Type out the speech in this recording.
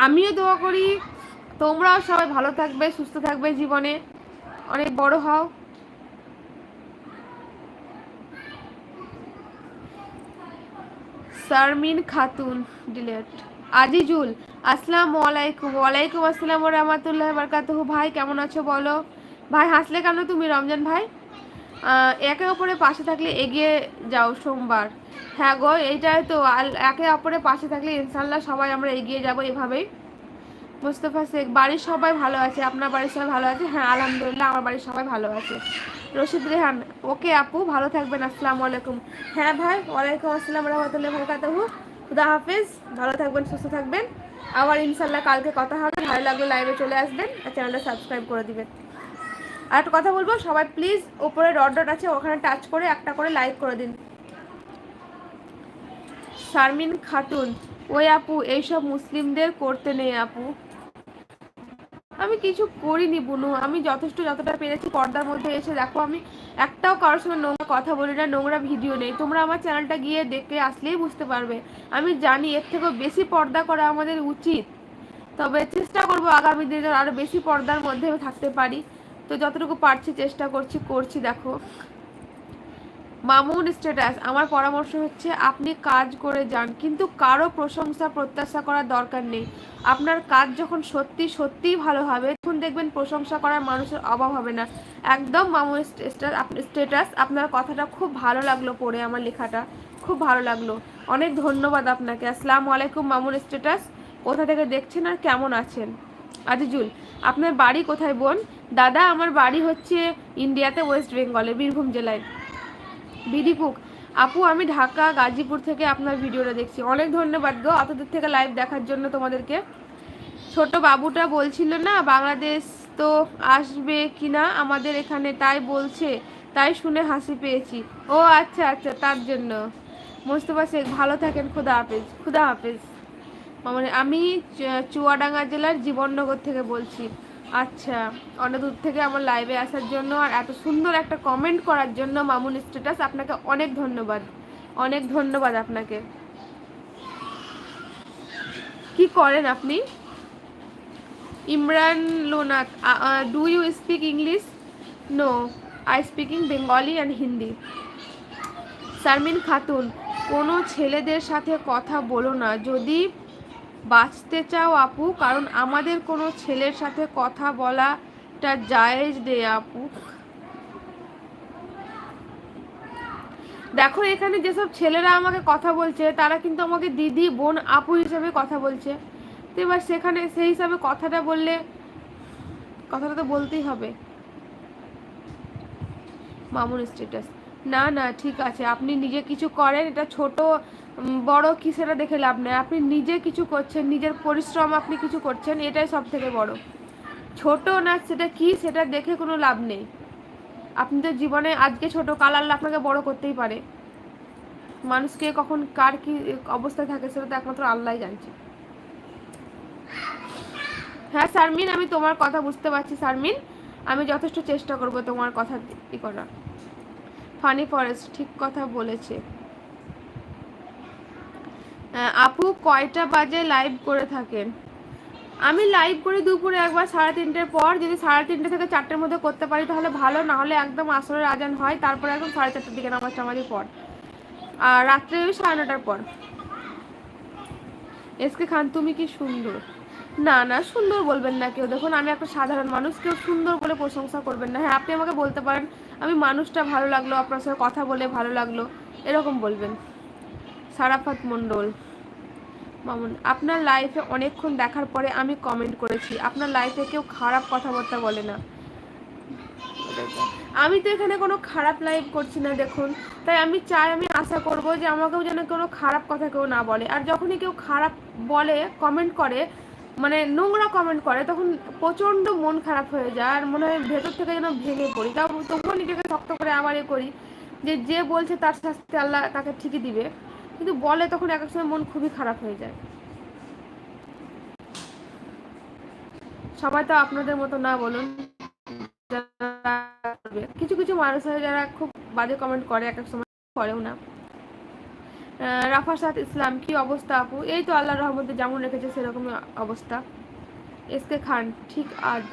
আমিও দোয়া করি তোমরাও সবাই ভালো থাকবে, সুস্থ থাকবে, জীবনে অনেক বড় হও। শারমিন খাতুন ডিলেট। আজিজুল, আসসালামু আলাইকুম। ওয়ালাইকুম আসসালাম ওয়া রাহমাতুল্লাহি ওয়া বারাকাতুহু। ভাই কেমন আছো বলো? ভাই হাসলে কেন তুমি রমজান ভাই? একে অপরের পাশে থাকলে এগিয়ে যাও সোমবার। হ্যাঁ গো, এইটাই তো, একে অপরের পাশে থাকলে ইনশাল্লাহ সবাই আমরা এগিয়ে যাব এভাবেই। মুস্তফা শেখ, বাড়ির সবাই ভালো আছে, আপনার বাড়ির সবাই ভালো আছে? হ্যাঁ আলহামদুলিল্লাহ, আমার বাড়ির সবাই ভালো আছে। রশিদ রেহান, ওকে আপু ভালো থাকবেন, আসসালামু আলাইকুম। হ্যাঁ ভাই, ওয়ালাইকুম আসসালাম রহমতুল্লাহ বরকাতুহু। খুদা হাফেজ, ভালো থাকবেন, সুস্থ থাকবেন। আবার ইনশাল্লাহ কালকে কথা হবে। ভালো লাগলে লাইভে চলে আসবেন আর চ্যানেলটা সাবস্ক্রাইব করে দিবেন। আর একটা কথা বলবো, সবাই প্লিজ ওপরে ডট ডট আছে ওখানে টাচ করে একটা করে লাইক করে দিন। শারমিন খাতুন, ওই আপু এইসব মুসলিমদের করতে নেই আপু। আমি কিছু করিনি বুনু, আমি যতটা পেরেছি পর্দার মধ্যে এসে দেখো, আমি একটাও কারোর সঙ্গে নোংরা কথা বলি না, নোংরা ভিডিও নেই। তোমরা আমার চ্যানেলটা গিয়ে দেখে আসলেই বুঝতে পারবে। আমি জানি এর থেকেও বেশি পর্দা করা আমাদের উচিত, তবে চেষ্টা করব আগামী দিনে আরো বেশি পর্দার মধ্যে থাকতে পারি। তো যতটুকু পারছি চেষ্টা করছি দেখো। মামুন স্ট্যাটাস, আমার পরামর্শ হচ্ছে আপনি কাজ করে যান, কিন্তু কারো প্রশংসা প্রত্যাশা করার দরকার নেই। আপনার কাজ যখন সত্যিই ভালো হবে, তখন দেখবেন প্রশংসা করার মানুষের অভাব হবে না। একদম মামুন স্ট্যাটাস, আপনার কথাটা খুব ভালো লাগলো পড়ে, আমার লেখাটা খুব ভালো লাগলো। অনেক ধন্যবাদ আপনাকে। আসসালামু আলাইকুম মামুন স্ট্যাটাস, কোথা থেকে দেখছেন আর কেমন আছেন? আজিজুল, আপনার বাড়ি কোথায় বোন? দাদা আমার বাড়ি হচ্ছে ইন্ডিয়াতে, ওয়েস্ট বেঙ্গলে, বীরভূম জেলায়। বিডিকুক, আপু আমি ঢাকা গাজীপুর থেকে আপনার ভিডিওটা দেখছি। অনেক ধন্যবাদ গো অতদূর থেকে লাইভ দেখার জন্য তোমাদেরকে। ছোট বাবুটা বলছিল না বাংলাদেশ তো আসবে কিনা আমাদের এখানে, তাই বলছে, তাই শুনে হাসি পেয়েছি। ও আচ্ছা আচ্ছা, তার জন্য। মোস্তফা শেখ, ভালো থাকেন, খুদা হাফেজ। খুদা হাফেজ। মানে আমি চুয়াডাঙ্গা জেলার জীবননগর থেকে বলছি। আচ্ছা, অনেক দূর থেকে আমার লাইভে আসার জন্য আর এত সুন্দর একটা কমেন্ট করার জন্য মামুন স্ট্যাটাস, আপনাকে অনেক ধন্যবাদ। অনেক ধন্যবাদ আপনাকে। কি করেন আপনি? ইমরান লোনাথ, do you speak English? No, I speaking Bengali and Hindi. Sharmin Khatun, কোনো ছেলেদের সাথে কথা বলো না যদি বাঁচতে চাও আপু, কারণ আমাদের কোনো ছেলের সাথে কথা বলাটা জায়েজ নেই আপু। দেখো এখানে যেসব ছেলেরা আমাকে কথা বলছে তারা কিন্তু আমাকে দিদি বোন আপু হিসেবে কথা বলছে। তো এবার সেখানে সেই হিসাবে কথাটা বললে, কথাটা তো বলতেই হবে। মামুন স্ট্যাটাস, না না ঠিক আছে, আপনি নিজে কিছু করেন, এটা ছোট বড় কি সেটা দেখে লাভ নেই। আপনি নিজে কিছু করছেন, নিজের পরিশ্রম আপনি কিছু করছেন, এটাই সব থেকে বড়। ছোট না সেটা কি সেটা দেখে কোনো লাভ নেই। আপনি তো জীবনে আজকে ছোট, কাল আল্লাহ আপনাকে বড় করতেই পারে। মানুষকে কখন কার কি অবস্থায় থাকে সেটা তো একমাত্র আল্লাহই জানছে। হ্যাঁ শারমিন, আমি তোমার কথা বুঝতে পারছি শারমিন, আমি যথেষ্ট চেষ্টা করব তোমার কথা ই করা। ফানি ফরেস্ট, ঠিক কথা বলেছে। আপু কয়টা বাজে লাইভ করে থাকেন? আমি লাইভ করি দুপুরে একবার 3:30-র পর, যদি 3:30 থেকে 4টের মধ্যে করতে পারি তাহলে ভালো, না হলে একদম আসরের আজান হয় তারপরে একদম 4:30-র দিকে নামাজ টামাজের পর, আর রাত্রে 9:30-র পর। এসকে খান, তুমি কি সুন্দর? না না, সুন্দর বলবেন না কেউ, দেখুন আমি একটা সাধারণ মানুষ, কেউ সুন্দর বলে প্রশংসা করবেন না। হ্যাঁ আপনি আমাকে বলতে পারেন আমি মানুষটা ভালো লাগলো, আপনার সাথে কথা বলে ভালো লাগলো, এরকম বলবেন। সারাফাত মণ্ডল, মামুন, আপনার লাইফে অনেকক্ষণ দেখার পরে আমি কমেন্ট করেছি, আপনার লাইফে কেউ খারাপ কথাবার্তা বলে না। আমি তো এখানে কোনো খারাপ লাইভ করছি না দেখুন, তাই আমি চাই, আমি আশা করব যে আমাকেও যেন কোনো খারাপ কথা কেউ না বলে। আর যখনই কেউ খারাপ বলে, কমেন্ট করে, মানে নোংরা কমেন্ট করে, তখন প্রচণ্ড মন খারাপ হয়ে যায় আর মনে হয় ভেতর থেকে যেন ভেঙে পড়ি। তাও তবুও নিজেকে শক্ত করে আবার করি যে যে বলছে তার শাস্তি আল্লাহ তাকে ঠিকই দিবে, কিন্তু বলে তখন এক এক সময় মন খুবই খারাপ হয়ে যায়। সবাই তো আপনাদের মতো না বলুন, কিছু কিছু মানুষ আছে যারা খুব বাজে কমেন্ট করে, এক এক সময় করেও না। রাফাসাত ইসলাম, কি অবস্থা আপু? এই তো আল্লাহর রহমতে যেমন রেখেছে সেরকমই অবস্থা। এসকে খান, ঠিক আজ